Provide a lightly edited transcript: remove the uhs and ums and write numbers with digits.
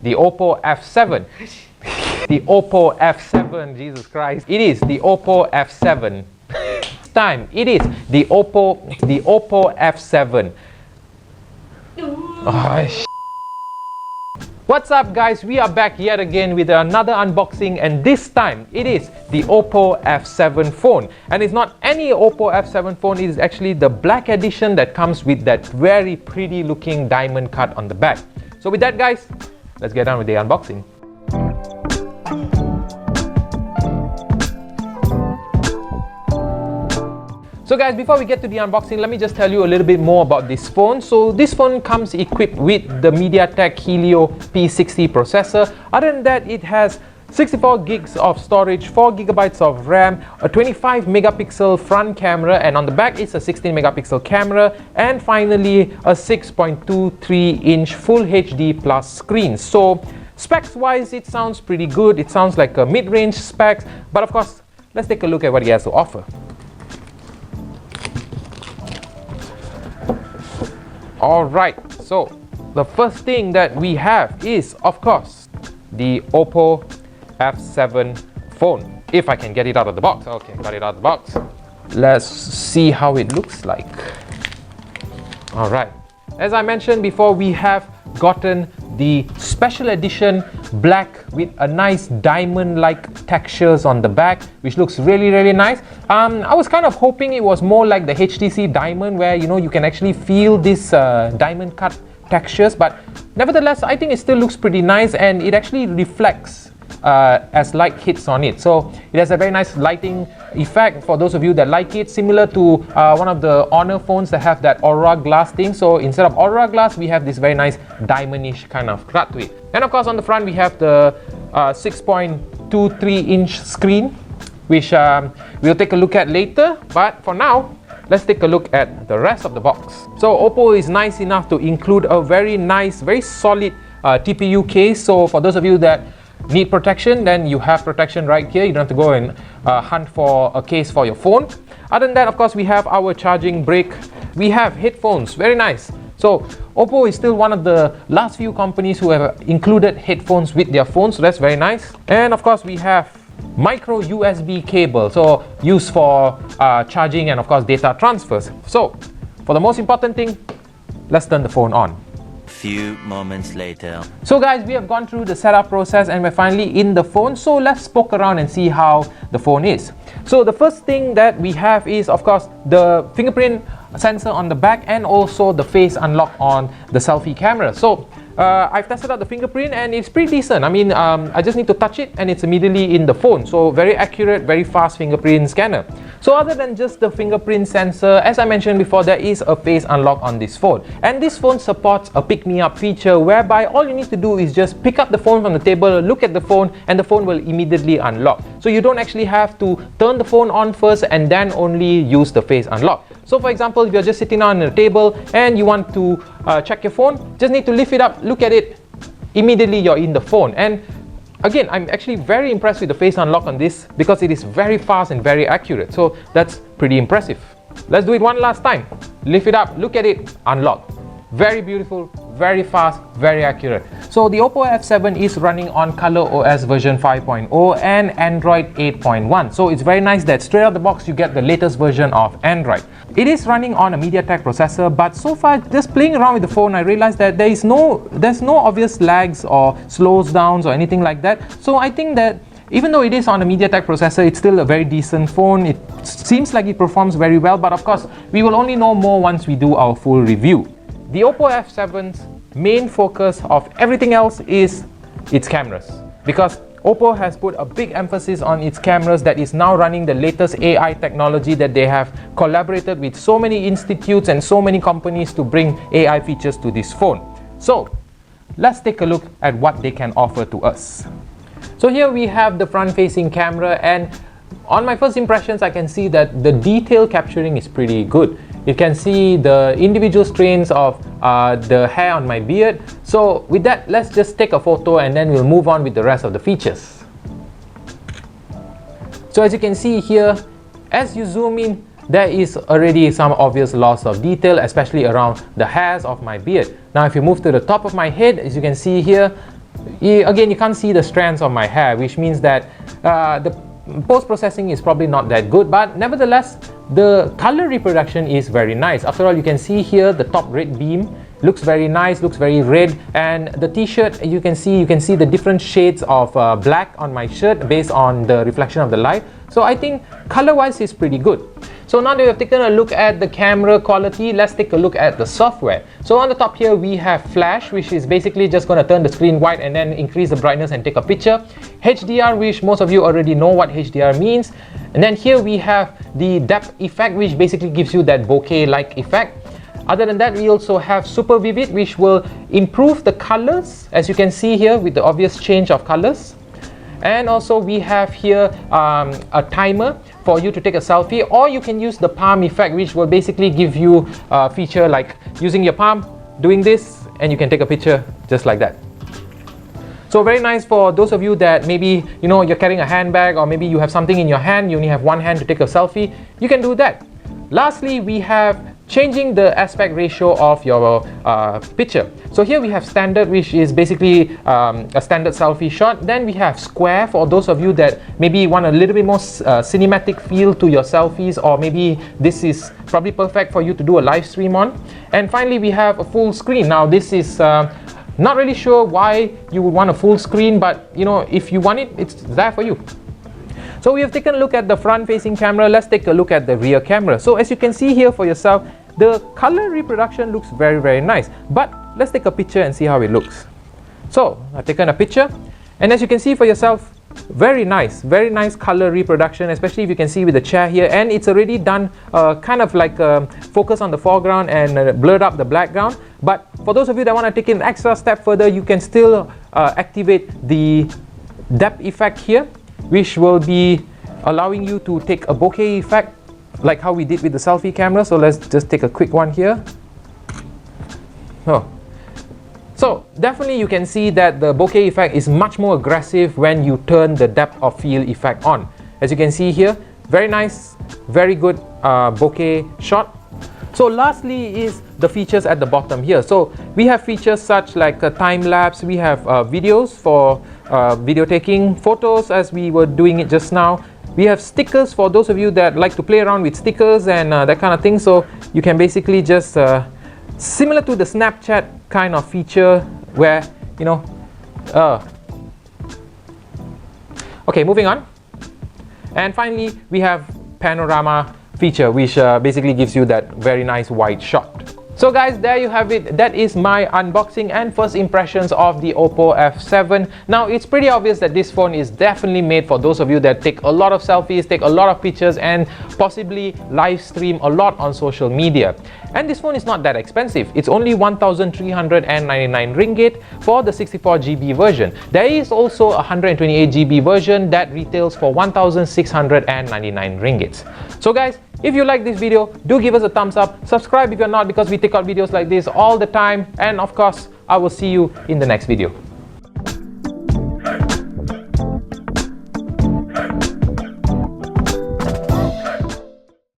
the OPPO F7. The OPPO F7, Jesus Christ. It is the OPPO F7. This time, it is the OPPO F7. Oh, what's up guys, we are back yet again with another unboxing, and this time it is the OPPO F7 phone. And it's not any OPPO F7 phone, it is actually the black edition that comes with that very pretty looking diamond cut on the back. So with that guys, let's get on with the unboxing. So guys, before we get to the unboxing, let me just tell you a little bit more about this phone. So this phone comes equipped with the MediaTek Helio P60 processor. Other than that, it has 64 gigs of storage, 4 gigabytes of RAM, a 25 megapixel front camera, and on the back it's a 16 megapixel camera, and finally a 6.23 inch Full HD Plus screen. So specs wise, it sounds pretty good. It sounds like a mid-range specs, but of course, let's take a look at what it has to offer. Alright, so the first thing that we have is, of course, the OPPO F7 phone. If I can get it out of the box. Okay, got it out of the box. Let's see how it looks like. Alright, as I mentioned before, we have gotten the special edition black with a nice diamond-like textures on the back, which looks really nice. I was kind of hoping it was more like the HTC Diamond, where you can actually feel this diamond cut textures, but nevertheless I think it still looks pretty nice, and it actually reflects as light hits on it. So it has a very nice lighting effect for those of you that like it, similar to one of the Honor phones that have that aura glass thing. So instead of aura glass, we have this very nice diamondish kind of cut to it. And of course on the front we have the 6.23 inch screen, which we'll take a look at later, but for now let's take a look at the rest of the box. So OPPO is nice enough to include a very nice, very solid TPU case. So for those of you that need protection, then you have protection right here. You don't have to go and hunt for a case for your phone. Other than that, of course, we have our charging brick. We have headphones, very nice. So OPPO is still one of the last few companies who have included headphones with their phones, so that's very nice. And of course we have micro USB cable, so used for charging and of course data transfers. So for the most important thing, let's turn the phone on. Few moments later. So guys, we have gone through the setup process and we're finally in the phone. So let's poke around and see how the phone is. So the first thing that we have is, of course, the fingerprint sensor on the back and also the face unlock on the selfie camera. So I've tested out the fingerprint and it's pretty decent. I mean, I just need to touch it and it's immediately in the phone. So very accurate, very fast fingerprint scanner. So other than just the fingerprint sensor, as I mentioned before, there is a face unlock on this phone. And this phone supports a pick-me-up feature whereby all you need to do is just pick up the phone from the table, look at the phone, and the phone will immediately unlock. So you don't actually have to turn the phone on first and then only use the face unlock. So for example, if you're just sitting on the table and you want to check your phone, just need to lift it up, look at it, immediately you're in the phone. And again, I'm actually very impressed with the face unlock on this because it is very fast and very accurate. So that's pretty impressive. Let's do it one last time. Lift it up, look at it, unlock. Very beautiful, very fast, very accurate. So the OPPO F7 is running on ColorOS version 5.0 and Android 8.1. So it's very nice that straight out the box you get the latest version of Android. It is running on a MediaTek processor, but so far just playing around with the phone, I realized that there's no obvious lags or slows downs or anything like that. So I think that even though it is on a MediaTek processor, it's still a very decent phone. It seems like it performs very well, but of course we will only know more once we do our full review. The OPPO F7's main focus of everything else is its cameras, because OPPO has put a big emphasis on its cameras that is now running the latest AI technology that they have collaborated with so many institutes and so many companies to bring AI features to this phone. So let's take a look at what they can offer to us. So here we have the front-facing camera, and on my first impressions I can see that the detail capturing is pretty good. You can see the individual strands of the hair on my beard. So with that, let's just take a photo and then we'll move on with the rest of the features. So as you can see here, as you zoom in, there is already some obvious loss of detail, especially around the hairs of my beard. Now if you move to the top of my head, as you can see here, again you can't see the strands of my hair, which means that the post-processing is probably not that good, but nevertheless the color reproduction is very nice. After all, you can see here the top red beam looks very nice, looks very red, and the t-shirt, you can see the different shades of black on my shirt based on the reflection of the light. So I think color wise is pretty good. So now that we have taken a look at the camera quality, let's take a look at the software. So on the top here we have flash, which is basically just going to turn the screen white and then increase the brightness and take a picture. HDR, which most of you already know what HDR means. And then here we have the depth effect, which basically gives you that bokeh-like effect. Other than that, we also have super vivid, which will improve the colors, as you can see here with the obvious change of colors. And also we have here a timer for you to take a selfie, or you can use the palm effect, which will basically give you a feature like using your palm, doing this, and you can take a picture just like that. So very nice for those of you that maybe, you know, you're carrying a handbag, or maybe you have something in your hand, you only have one hand to take a selfie, you can do that. Lastly, we have changing the aspect ratio of your picture. So here we have standard, which is basically a standard selfie shot. Then we have square for those of you that maybe want a little bit more cinematic feel to your selfies, or maybe this is probably perfect for you to do a live stream on. And finally we have a full screen. Now this is not really sure why you would want a full screen, but you know, if you want it, it's there for you. So we have taken a look at the front facing camera. Let's take a look at the rear camera. So as you can see here for yourself, the color reproduction looks very nice, but let's take a picture and see how it looks. So I've taken a picture, and as you can see for yourself, very nice color reproduction, especially if you can see with the chair here, and it's already done kind of like focus on the foreground and blurred up the background. But for those of you that want to take it an extra step further, you can still activate the depth effect here, which will be allowing you to take a bokeh effect like how we did with the selfie camera. So let's just take a quick one here. So definitely you can see that the bokeh effect is much more aggressive when you turn the depth of field effect on. As you can see here, very nice, very good bokeh shot. So lastly is the features at the bottom here. So we have features such like a time lapse, we have videos for video taking, photos as we were doing it just now. We have stickers for those of you that like to play around with stickers and that kind of thing. So you can basically just similar to the Snapchat kind of feature where, you know, okay, moving on. And finally we have Panorama feature, which basically gives you that very nice wide shot. So guys, there you have it. That is my unboxing and first impressions of the OPPO F7. Now it's pretty obvious that this phone is definitely made for those of you that take a lot of selfies, take a lot of pictures, and possibly live stream a lot on social media. And this phone is not that expensive. It's only 1,399 ringgit for the 64GB version. There is also a 128GB version that retails for 1,699 ringgit. So guys, if you like this video, do give us a thumbs up. Subscribe if you're not, because we take out videos like this all the time. And of course, I will see you in the next video.